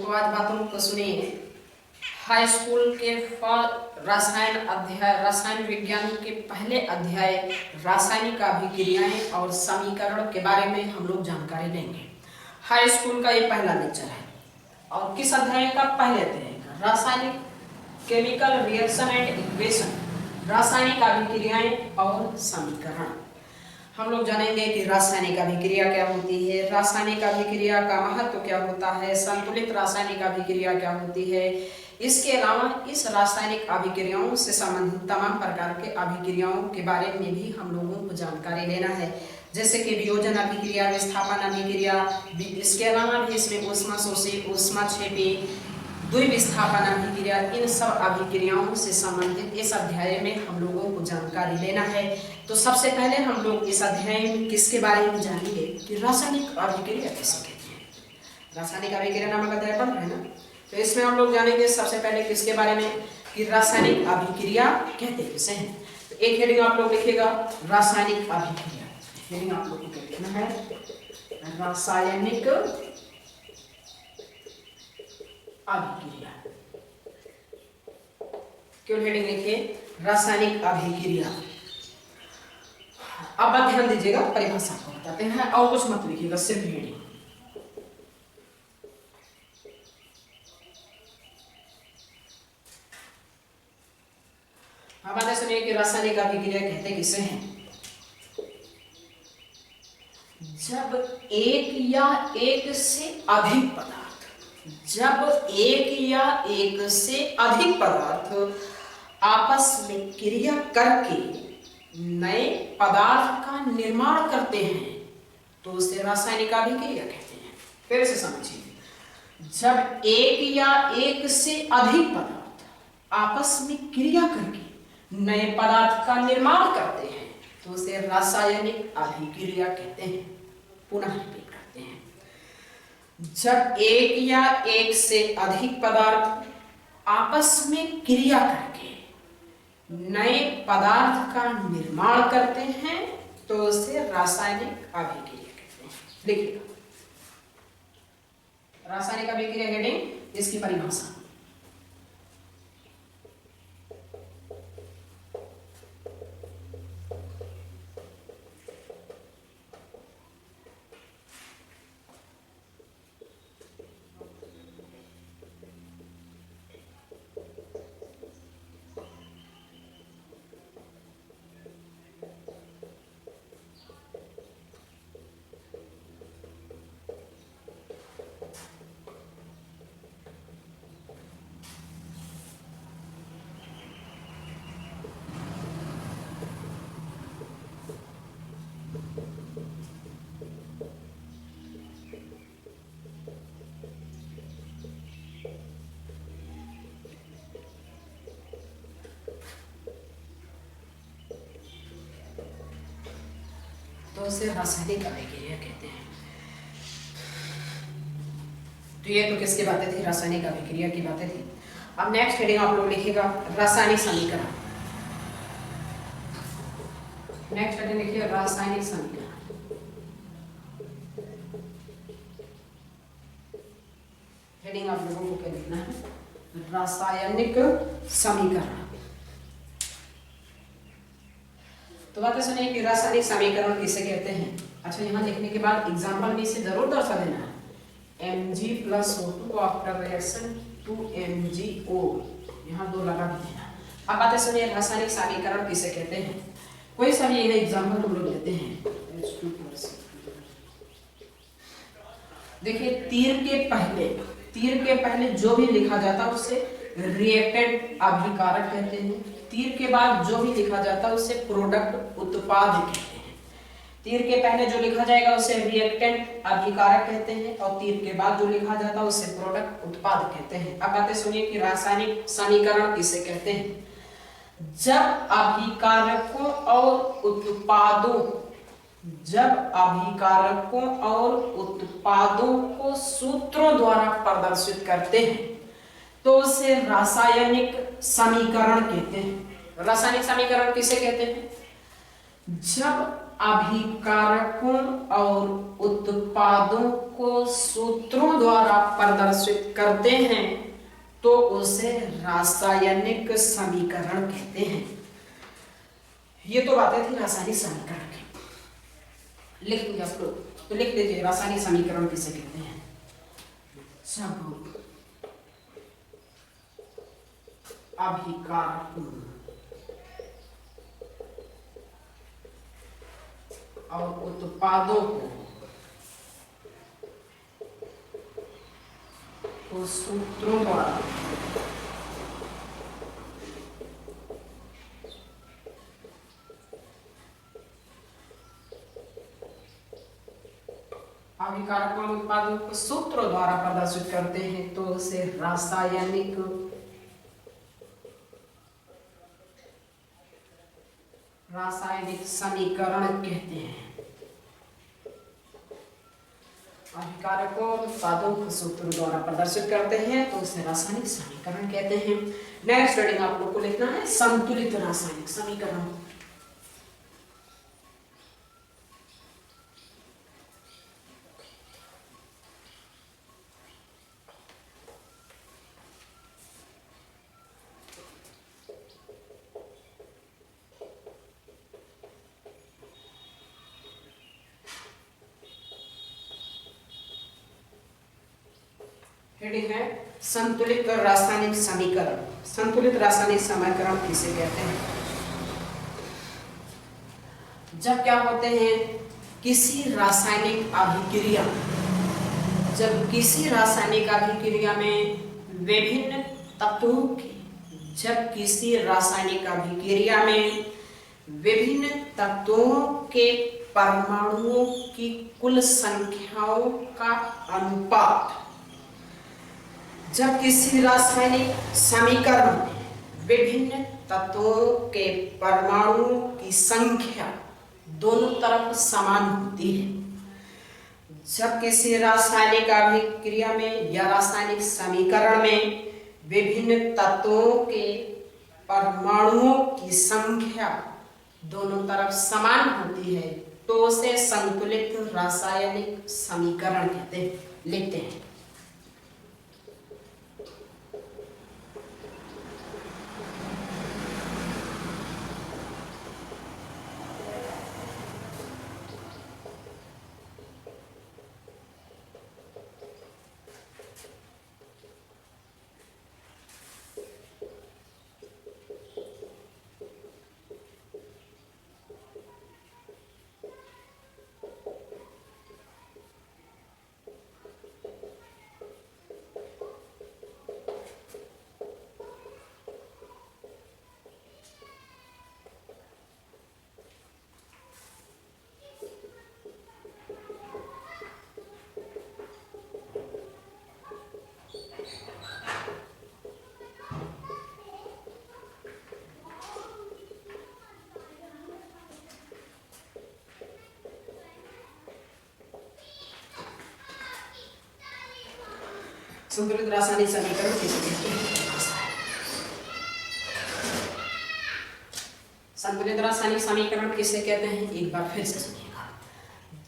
तो आज बातों को सुनिए। हाई स्कूल के रसायन विज्ञान के पहले अध्याय रासायनिक अभिक्रियाएं और समीकरण के बारे में हम लोग जानकारी लेंगे। हाई स्कूल का ये पहला लेक्चर है और किस अध्याय का? पहले अध्याय का रासायनिक केमिकल रिएक्शन एंड इक्वेशन, रासायनिक अभिक्रियाएं और समीकरण। हम लोग जानेंगे कि रासायनिक अभिक्रिया क्या होती है, रासायनिक अभिक्रिया का महत्व क्या होता है, संतुलित रासायनिक अभिक्रिया क्या होती है। इसके अलावा इस रासायनिक अभिक्रियाओं से संबंधित तमाम प्रकार के अभिक्रियाओं के बारे में भी हम लोगों को जानकारी लेना है, जैसे कि वियोजन अभिक्रिया, विस्थापन अभिक्रिया। इसके अलावा भी इसमें ऊष्माशोषी, ऊष्माक्षेपी, द्विविस्थापन अभिक्रिया, इन सब अभिक्रियाओं से संबंधित इस अध्याय में हम लोगों को जानकारी लेना है। तो सबसे पहले हम लोग इस अध्याय में किसके बारे में जानेंगे कि रासायनिक अभिक्रिया किसे कहते हैं। रासायनिक अभिक्रिया नामक अध्याय पढ़ रहे हैं ना, तो इसमें हम लोग जानेंगे सबसे पहले किसके बारे में कि रासायनिक अभिक्रिया कहते किसे हैं। तो एक हेडिंग आप लोग लिखिएगा, रासायनिक अभिक्रिया। हेडिंग आप लोग को लिखना है रासायनिक अभिक्रिया। क्यों हेडिंग लिखिए रासायनिक अभिक्रिया। अब बात ध्यान दीजिएगा, परिभाषा को बताते हैं और कुछ मत लिखिएगा, सिर्फ हेडिंग। अब बात सुनिए कि रासायनिक अभिक्रिया कहते किसे हैं। जब एक या एक से अधिक पदार्थ आपस में क्रिया करके नए पदार्थ का निर्माण करते हैं तो उसे रासायनिक अभिक्रिया कहते हैं। फिर से समझिए, जब एक या एक से अधिक पदार्थ आपस में क्रिया करके नए पदार्थ का निर्माण करते हैं तो उसे रासायनिक अभिक्रिया कहते हैं। पुनः रिपीट करते हैं, जब एक या एक से अधिक पदार्थ आपस में क्रिया करके नए पदार्थ का निर्माण करते हैं तो उसे रासायनिक अभिक्रिया कहते हैं। देखिएगा, रासायनिक अभिक्रिया हेडिंग, इसकी परिभाषा। तो उसे रासायनिक अभिक्रिया कहते हैं। तो ये तो किसकी बातें थी? रासायनिक अभिक्रिया की बातें थी। अब नेक्स्ट हेडिंग आप लोग लिखिएगा, रासायनिक समीकरण। नेक्स्ट हेडिंग लिखिए रासायनिक समीकरण। हेडिंग आप लोगों को क्या लिखना है? रासायनिक समीकरण। तो बातें सुनिए कि रासायनिक समीकरण किसे कहते हैं। अच्छा, यहाँ लिखने के बाद एग्जाम्पल में इसे जरूर दर्शा देना है। Mg+O2 आफ्टर रिएक्शन 2MgO, यहाँ 2 लगा भी देना। अब बातें सुनिए, रासायनिक समीकरण किसे कहते हैं। कोई सा भी एग्जाम्पल हम लोग लेते हैं। देखिए, तीर के पहले जो भी लिखा जाता है उसे रिएक्टेंट अभिकारक कहते हैं। तीर के बाद जो भी लिखा जाता है उसे प्रोडक्ट उत्पाद कहते हैं। तीर के पहले जो लिखा जाएगा उसे रिएक्टेंट अभिकारक कहते हैं और तीर के बाद जो लिखा जाता है उसे प्रोडक्ट उत्पाद कहते हैं। अब बातें सुनिए कि रासायनिक समीकरण किसे कहते हैं। जब अभिकारकों और उत्पादों को सूत्रों द्वारा प्रदर्शित करते हैं तो उसे रासायनिक समीकरण कहते हैं। रासायनिक समीकरण किसे कहते हैं? जब अभिकारकों और उत्पादों को सूत्रों द्वारा प्रदर्शित करते हैं तो उसे रासायनिक समीकरण कहते हैं। ये तो बातें थी रासायनिक समीकरण की। लिख लीजिए आप लोग, तो लिख लीजिए रासायनिक समीकरण किसे कहते हैं। सब अभिकारकों और उत्पादों को सूत्रों द्वारा अभिकारकों और उत्पादों को सूत्रों द्वारा प्रदर्शित करते हैं तो उसे रासायनिक समीकरण कहते हैं। अभिकारकों और उत्पादों को सूत्रों द्वारा प्रदर्शित करते हैं तो उसे रासायनिक समीकरण कहते हैं। नेक्स्ट हेडिंग आप लोग को लिखना है संतुलित रासायनिक समीकरण। हेडिंग है संतुलित रासायनिक समीकरण। संतुलित रासायनिक समीकरण किसे कहते हैं? जब क्या होते हैं किसी रासायनिक अभिक्रिया, जब किसी रासायनिक अभिक्रिया में विभिन्न तत्वों की, जब किसी रासायनिक अभिक्रिया में विभिन्न तत्वों के परमाणुओं की कुल संख्याओं का अनुपात, जब किसी रासायनिक समीकरण में विभिन्न तत्वों के परमाणुओं की संख्या दोनों तरफ समान होती है, जब किसी रासायनिक अभिक्रिया में या रासायनिक समीकरण में विभिन्न तत्वों के परमाणुओं की संख्या दोनों तरफ समान होती है तो उसे संतुलित रासायनिक समीकरण कहते हैं। लिखते हैं संतुलित रासायनिक समीकरण किसे कहते हैं? संतुलित रासायनिक समीकरण किसे कहते हैं एक बार फिर से सुनिएगा।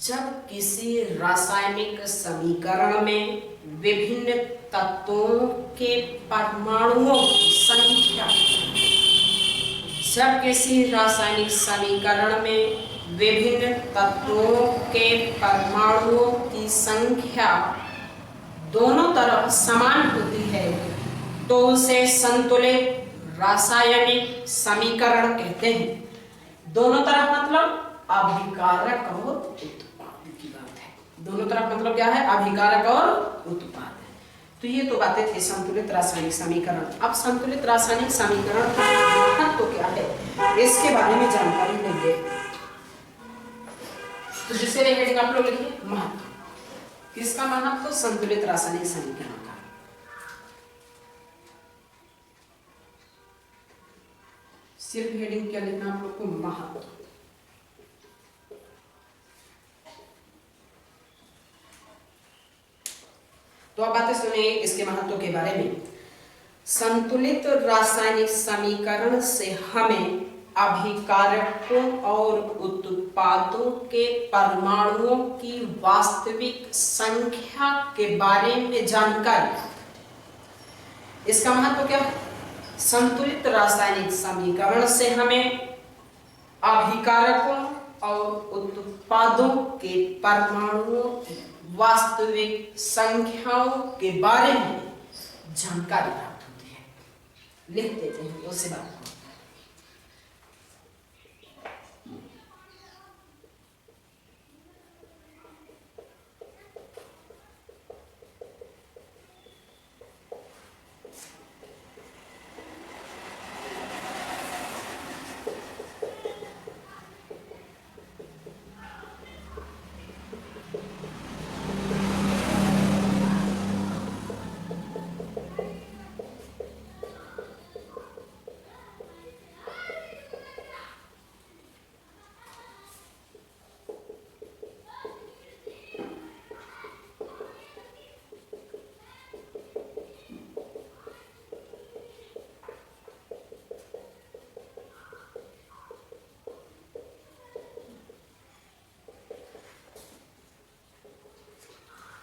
जब किसी रासायनिक समीकरण में विभिन्न तत्वों के परमाणुओं की संख्या, जब किसी रासायनिक समीकरण में विभिन्न तत्वों के परमाणुओं की संख्या दोनों तरफ समान होती है तो उसे संतुलित रासायनिक समीकरण कहते हैं। दोनों तरफ मतलब अभिकारक और उत्पाद की बात है। दोनों तरफ मतलब क्या है? अभिकारक और उत्पाद। तो ये तो बातें थी संतुलित रासायनिक समीकरण। अब संतुलित रासायनिक समीकरण का महत्व तो क्या है इसके बारे में जानकारी लेंगे। तो जिससे रिलेटेड आप लोग लिखिए महत्व। किसका महत्व? संतुलित रासायनिक समीकरण का। सिर्फ हेडिंग क्या लिखना आप लोग को? महत्व। तो अब बातें सुनिए इसके महत्व के बारे में। संतुलित रासायनिक समीकरण से हमें अभिकारकों और उत्पादों के परमाणुओं की वास्तविक संख्या के बारे में जानकारी। इसका महत्व क्या है? संतुलित रासायनिक समीकरण से हमें अभिकारकों और उत्पादों के परमाणुओं की वास्तविक संख्याओं के बारे में जानकारी प्राप्त होती है। लिख देते हैं उससे बात।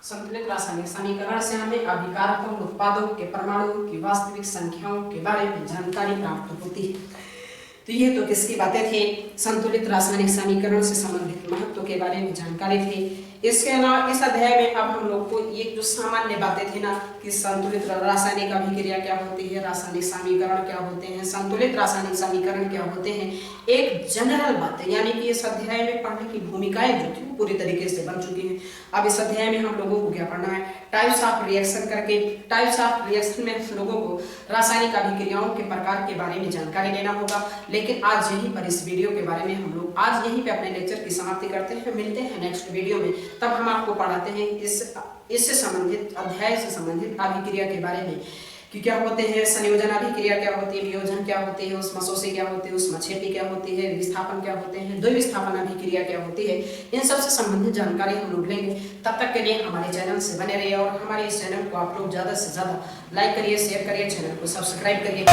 संतुलित रासायनिक समीकरण से हमें अभिकारकों उत्पादों के परमाणुओं की वास्तविक संख्याओं के बारे में जानकारी प्राप्त होती है। तो ये तो किसकी बातें थी? संतुलित रासायनिक समीकरण से संबंधित महत्व के बारे में जानकारी थी। इसके अलावा इस अध्याय में अब हम लोग को ये जो सामान्य बातें थी ना कि संतुलित रासायनिक अभिक्रिया क्या होती है, रासायनिक समीकरण क्या होते हैं, संतुलित रासायनिक समीकरण क्या होते हैं, एक जनरल बातें यानी कि इस अध्याय में पढ़ने की भूमिकाएं जो थी पूरी तरीके से बन चुकी हैं। अब इस अध्याय में हम लोगों को क्या पढ़ना है? टाइप्स ऑफ रिएक्शन करके टाइप्स ऑफ रिएक्शन में लोगों को रासायनिक अभिक्रियाओं के प्रकार के बारे में जानकारी लेना होगा। लेकिन आज यहीं पर इस वीडियो के बारे में हम लोग आज यहीं पे अपने लेक्चर की समाप्ति करते हैं। मिलते हैं नेक्स्ट वीडियो में, तब हम आपको पढ़ाते हैं इससे संबंधित अध्याय से संबंधित अभिक्रिया के बारे में कि क्या होते हैं, संयोजन अभिक्रिया क्या होती है, वियोजन क्या होती है, उष्माशोषी क्या होती है, उष्माक्षेपी क्या होती है, विस्थापन क्या होते हैं, द्विविस्थापन अभिक्रिया क्या होती है, इन सब से संबंधित जानकारी हम लोग लेंगे। तब तक के लिए हमारे चैनल से बने रहिए और हमारे इस चैनल को आप लोग ज़्यादा से ज़्यादा लाइक करिए, शेयर करिए, चैनल को सब्सक्राइब करिए।